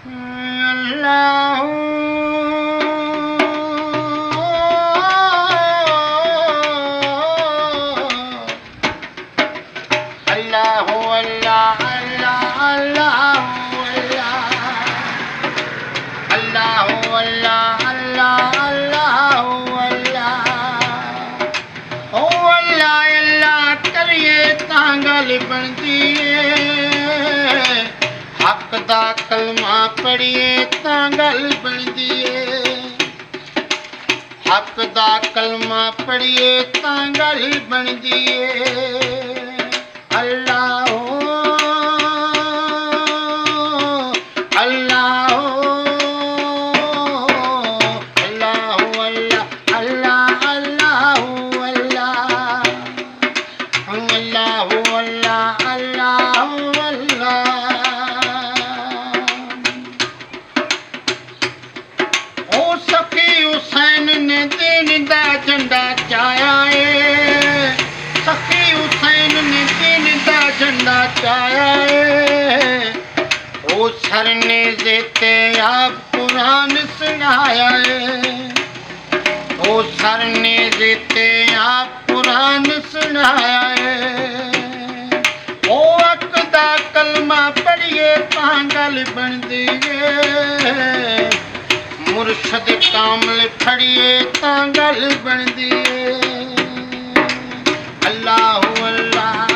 अल्लाह अल्लाह अल्लाह अल्लाह अल्लाह अल्लाह अल्लाह अल्लाह अल्लाह अल्लाह ओ अल्लाह अल्लाह करिए तां गल बनदी है। हक दा कलमा पढ़िए तां गल बनदी है। हक दा कलमा पढ़िए तां गल बनदी है। अल्लाह अल्लाह अल्लाह अल्लाह अल्लाह अल्लाह अल्लाह अल्लाह अल्लाह अल्लाह। ओ सखी हुसैन ने दीन दा झंडा चाया है। सखी हुसैन ने दीन दा झंडा चाया है। ओ सर ने जेते आप कुरान सुनाया है। ओ सर ने जेते आप कुरान सुनाया है। ओ हक दा कलमा पढ़िए तां गल बनदी है। मुर्शद कामल फड़िए तां गल बनदी है। अल्लाह अल्लाह